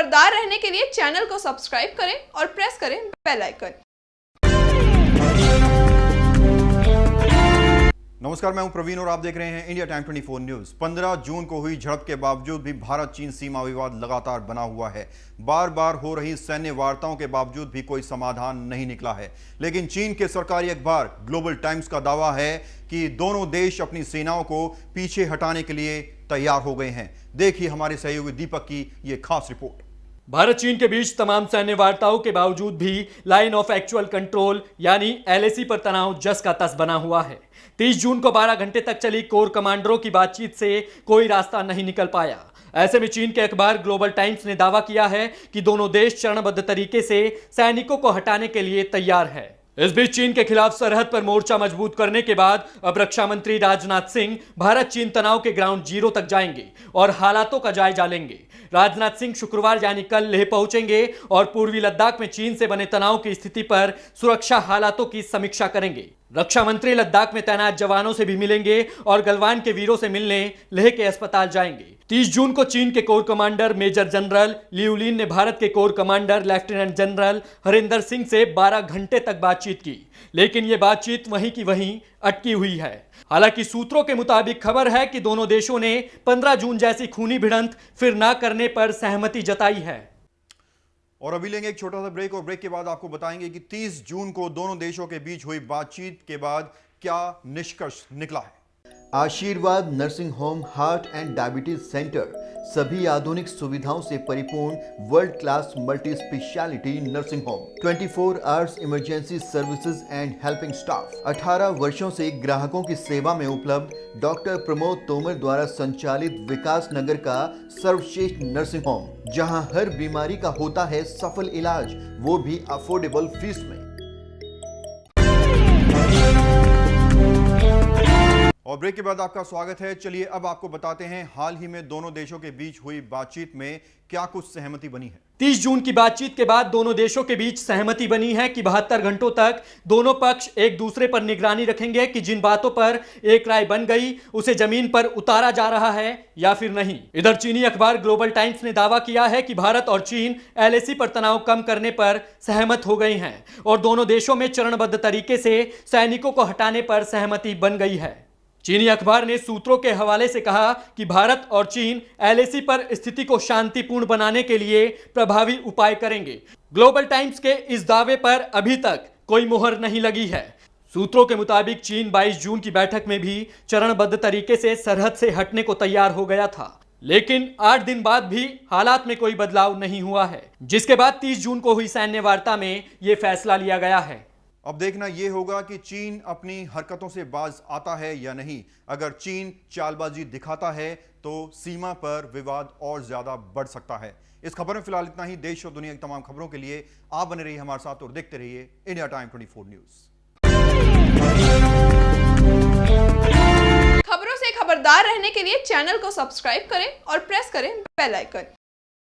खबरदार रहने के लिए चैनल को सब्सक्राइब करें और प्रेस करें बेल आइकन। नमस्कार, मैं हूं प्रवीण और आप देख रहे हैं इंडिया टाइम 24 न्यूज। 15 जून को हुई झड़प के बावजूद भी भारत चीन सीमा विवाद लगातार बना हुआ है। बार बार हो रही सैन्य वार्ताओं के बावजूद भी कोई समाधान नहीं निकला है। लेकिन चीन के सरकारी अखबार ग्लोबल टाइम्स का दावा है कि दोनों देश अपनी सेनाओं को पीछे हटाने के लिए तैयार हो गए हैं। देखिए हमारे सहयोगी दीपक की ये खास रिपोर्ट। भारत चीन के बीच तमाम सैन्य वार्ताओं के बावजूद भी लाइन ऑफ एक्चुअल कंट्रोल यानी एलएसी पर तनाव जस का तस बना हुआ है। 30 जून को 12 घंटे तक चली कोर कमांडरों की बातचीत से कोई रास्ता नहीं निकल पाया। ऐसे में चीन के अखबार ग्लोबल टाइम्स ने दावा किया है कि दोनों देश चरणबद्ध तरीके से सैनिकों को हटाने के लिए तैयार है। इस बीच चीन के खिलाफ सरहद पर मोर्चा मजबूत करने के बाद अब रक्षा मंत्री राजनाथ सिंह भारत चीन तनाव के ग्राउंड जीरो तक जाएंगे और हालातों का जायजा लेंगे। राजनाथ सिंह शुक्रवार यानी कल लेह पहुंचेंगे और पूर्वी लद्दाख में चीन से बने तनाव की स्थिति पर सुरक्षा हालातों की समीक्षा करेंगे। रक्षा मंत्री लद्दाख में तैनात जवानों से भी मिलेंगे और गलवान के वीरों से मिलने लेह के अस्पताल जाएंगे। 30 जून को चीन के corps commander major general Liu Lin ने भारत के corps commander lieutenant general Harinder Singh से 12 घंटे तक बातचीत की, लेकिन ये बातचीत वहीं की वहीं अटकी हुई है। हालांकि सूत्रों के मुताबिक खबर है कि दोनों देशों ने 15 जून जैसी खूनी भिड़ंत फिर ना करने पर सहमति जताई है। और अभी लेंगे एक छोटा सा ब्रेक और ब्रेक के बाद आपको बताएंगे कि 30 जून को दोनों देशों के बीच हुई बातचीत के बाद क्या निष्कर्ष निकला है। आशीर्वाद nursing home heart and diabetes centre सभी आधुनिक सुविधाओं से परिपूर्ण world class multi speciality nursing home, 24 hours emergency services and helping staff. 18 वर्षों से ग्राहकों की सेवा में उपलब्ध डॉक्टर प्रमोद तोमर द्वारा संचालित विकास नगर का सर्वश्रेष्ठ नर्सिंग होम, जहां हर बीमारी का होता है सफल इलाज, वो भी अफोर्डेबल फीस में। और ब्रेक के बाद आपका स्वागत है। चलिए अब आपको बताते हैं हाल ही में दोनों देशों के बीच हुई बातचीत में क्या कुछ सहमति बनी है। 30 जून की बातचीत के बाद दोनों देशों के बीच सहमति बनी है कि 72 घंटों तक दोनों पक्ष एक दूसरे पर निगरानी रखेंगे कि जिन बातों पर एक राय बन गई उसे जमीन पर उतारा जा रहा है या फिर नहीं। इधर चीनी अखबार ग्लोबल टाइम्स ने दावा किया है कि भारत और चीन एलएसी पर तनाव कम करने पर सहमत हो गए हैं और दोनों देशों में चरणबद्ध तरीके से सैनिकों को हटाने पर सहमति बन गई है। चीनी अखबार ने सूत्रों के हवाले से कहा कि भारत और चीन एलएसी पर स्थिति को शांतिपूर्ण बनाने के लिए प्रभावी उपाय करेंगे। ग्लोबल टाइम्स के इस दावे पर अभी तक कोई मुहर नहीं लगी है। सूत्रों के मुताबिक चीन 22 जून की बैठक में भी चरणबद्ध तरीके से सरहद से हटने को तैयार हो गया था, लेकिन 8 दिन बाद भी हालात में कोई बदलाव नहीं हुआ है, जिसके बाद 30 जून को हुई सैन्य वार्ता में यह फैसला लिया गया है। अब देखना यह होगा कि चीन अपनी हरकतों से बाज आता है या नहीं। अगर चीन चालबाजी दिखाता है तो सीमा पर विवाद और ज्यादा बढ़ सकता है। इस खबर में फिलहाल इतना ही। देश और दुनिया की तमाम खबरों के लिए आप बने रहिए हमारे साथ और देखते रहिए इंडिया टाइम 24 न्यूज। खबरों से खबरदार रहने के लिए चैनल को सब्सक्राइब करें और प्रेस करें बेल आइकन।